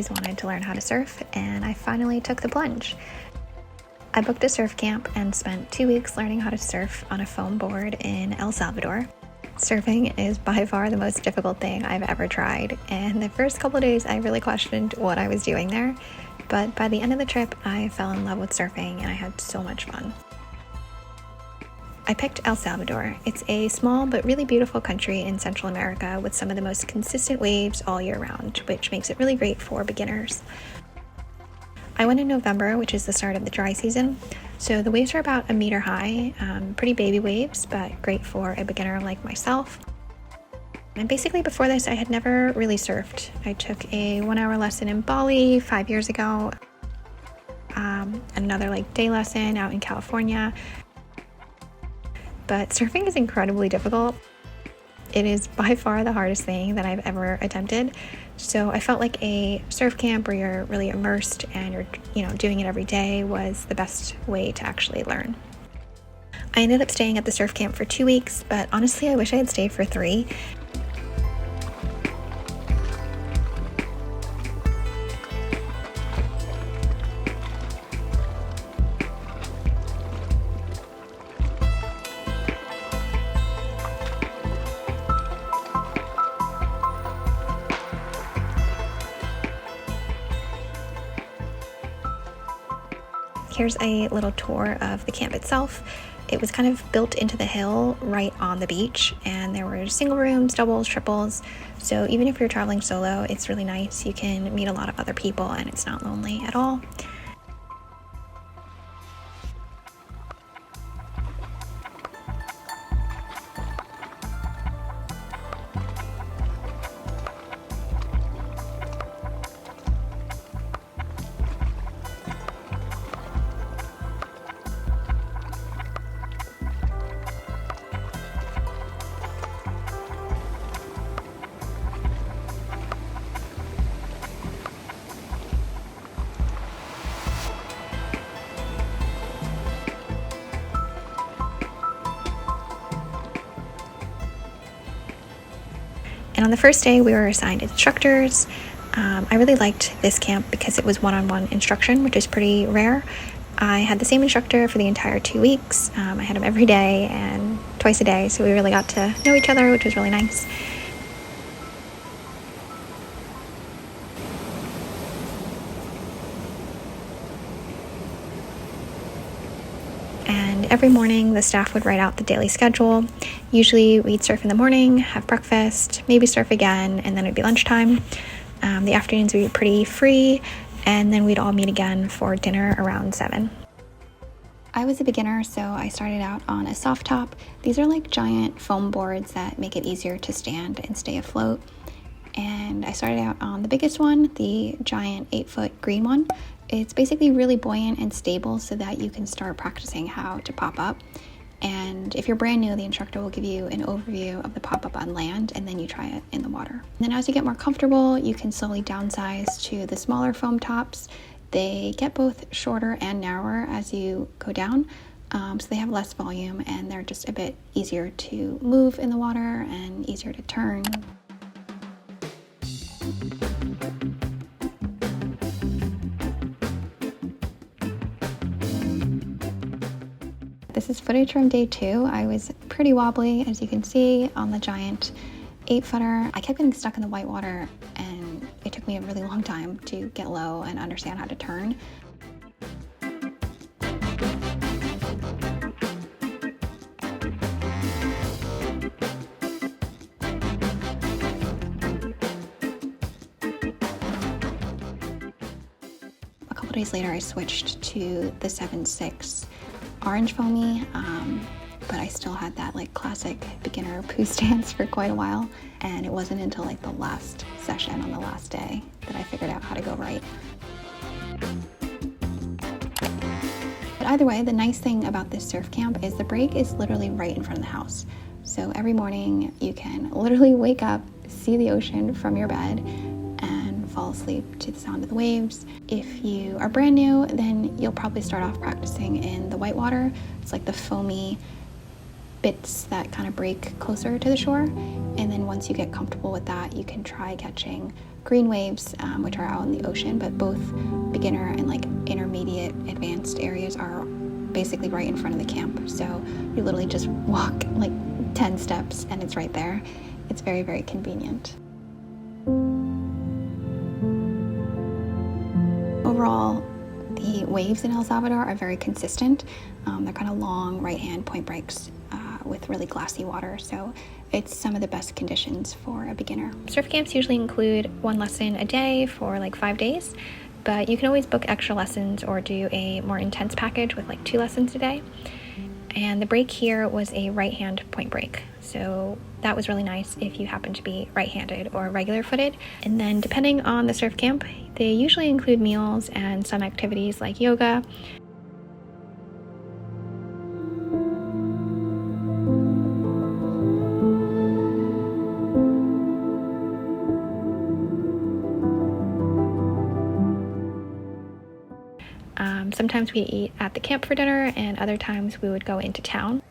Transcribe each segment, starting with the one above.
always wanted to learn how to surf, and I finally took the plunge. I booked a surf camp and spent 2 weeks learning how to surf on a foam board in El Salvador. Surfing is by far the most difficult thing I've ever tried, and the first couple of days I really questioned what I was doing there, but by the end of the trip I fell in love with surfing and I had so much fun. I picked El Salvador. It's a small but really beautiful country in Central America with some of the most consistent waves all year round, which makes it really great for beginners. I went in November, which is the start of the dry season, so the waves are about 1 meter high, pretty baby waves, but great for a beginner like myself. And basically before this, I had never really surfed. I took a 1-hour lesson in Bali 5 years ago, another day lesson out in California. But surfing is incredibly difficult. It is by far the hardest thing that I've ever attempted. So I felt like a surf camp where you're really immersed and you're doing it every day was the best way to actually learn. I ended up staying at the surf camp for 2 weeks, but honestly I wish I had stayed for 3. Here's a little tour of the camp itself. It was kind of built into the hill right on the beach, and there were single rooms, doubles, triples. So even if you're traveling solo, it's really nice. You can meet a lot of other people and it's not lonely at all. And on the first day, we were assigned instructors. I really liked this camp because it was one-on-one instruction, which is pretty rare. I had the same instructor for the entire 2 weeks. I had him every day and twice a day, so we really got to know each other, which was really nice. And every morning the staff would write out the daily schedule. Usually we'd surf in the morning, have breakfast, maybe surf again, and then it'd be lunchtime. The afternoons would be pretty free, and then we'd all meet again for dinner around 7. I was a beginner, so I started out on a soft top. These are like giant foam boards that make it easier to stand and stay afloat. And I started out on the biggest one, the giant 8-foot green one. It's basically really buoyant and stable so that you can start practicing how to pop up. And if you're brand new, the instructor will give you an overview of the pop-up on land, and then you try it in the water. And then as you get more comfortable, you can slowly downsize to the smaller foam tops. They get both shorter and narrower as you go down, so they have less volume and they're just a bit easier to move in the water and easier to turn. This is footage from day 2. I was pretty wobbly, as you can see, on the giant 8-footer. I kept getting stuck in the white water, and it took me a really long time to get low and understand how to turn. A couple days later, I switched to the 7.6 orange foamy, but I still had that classic beginner poo stance for quite a while, and it wasn't until the last session on the last day that I figured out how to go right. But either way, the nice thing about this surf camp is the break is literally right in front of the house. So every morning you can literally wake up, see the ocean from your bed, and fall asleep to the sound of the waves. If you are brand new, then you'll probably start off practicing in the whitewater. It's like the foamy bits that kind of break closer to the shore. And then once you get comfortable with that, you can try catching green waves, which are out in the ocean, but both beginner and like intermediate advanced areas are basically right in front of the camp. So you literally just walk like 10 steps and it's right there. It's very, very convenient. Overall, the waves in El Salvador are very consistent. They're kind of long right-hand point breaks with really glassy water, so it's some of the best conditions for a beginner. Surf camps usually include one lesson a day for like 5 days, but you can always book extra lessons or do a more intense package with like 2 lessons a day. And the break here was a right-hand point break, so that was really nice if you happen to be right-handed or regular-footed. And then depending on the surf camp, they usually include meals and some activities like yoga. Sometimes we eat at the camp for dinner, and other times we would go into town.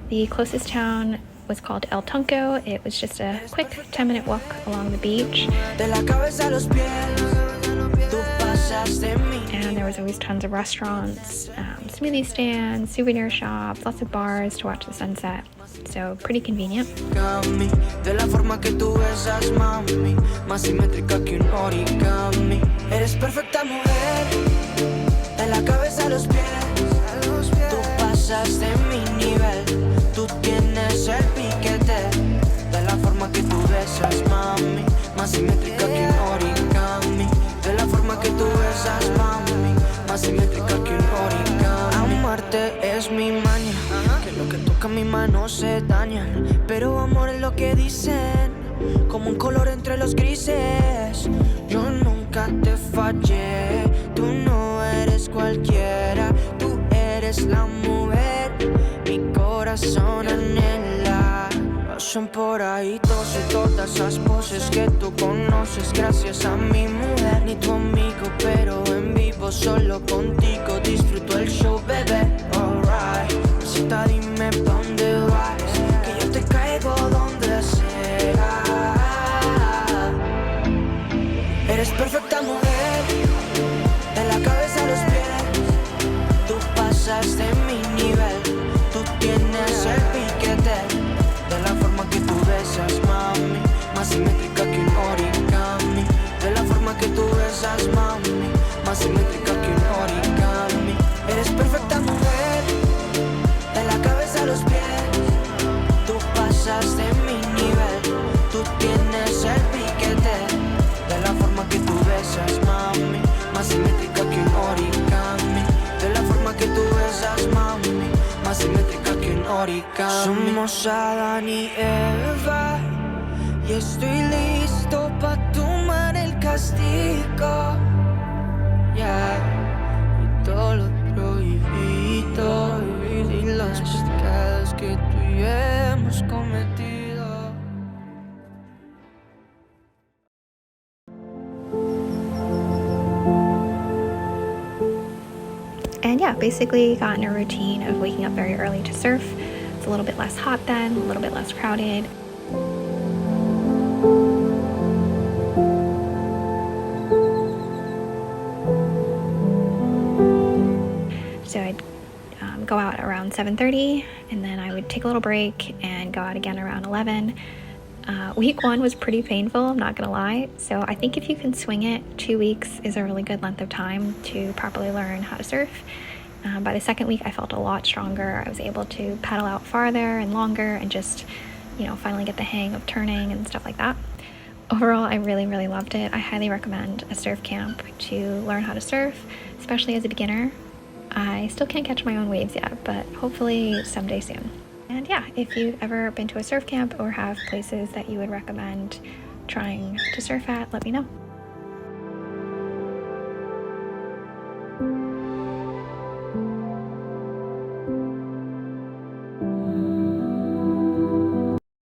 The closest town was called El Tunco. It was just a quick 10-minute walk along the beach. And there was always tons of restaurants, smoothie stands, souvenir shops, lots of bars to watch the sunset. So pretty convenient. Es mi maña, que lo que toca mi mano se dañan, pero amor es lo que dicen, como un color entre los grises. Yo nunca te fallé, tú no eres cualquiera, tú eres la mujer, mi corazón anhela. Pasan por ahí todas esas poses que tú conoces, gracias a mi mujer, ni tu amigo, pero en vivo solo contigo disfruto el show, bebé. Alright, cita, dime pa' dónde vas, que yo te caigo donde sea. Eres perfecta mujer, de la cabeza a los pies, tú pasas de mi nivel, tú tienes el piquete, de la forma que tú besas, mami, más simétrica que un origami, de la forma que tú besas, mami, más simétrica que un origami. Eres perfecta mujer, de la cabeza a los pies, tú pasas de mi nivel, tú tienes el piquete, de la forma que tú besas, mami, más simétrica que un origami, de la forma que tú besas, mami, más simétrica que un origami. Somos Adán y Eva, y estoy listo pa' tomar el castigo, yeah. Y todo lo prohibido y los pecados que tú y yo hemos cometido. And yeah, basically got in a routine of waking up very early to surf. It's a little bit less hot then, a little bit less crowded. So I'd go out around 7:30, and then I would take a little break and go out again around 11. Week 1 was pretty painful, I'm not gonna lie. So I think if you can swing it, 2 weeks is a really good length of time to properly learn how to surf. By the second week, I felt a lot stronger. I was able to paddle out farther and longer and just, finally get the hang of turning and stuff like that. Overall, I really, really loved it. I highly recommend a surf camp to learn how to surf, especially as a beginner. I still can't catch my own waves yet, but hopefully someday soon. And yeah, if you've ever been to a surf camp or have places that you would recommend trying to surf at, let me know.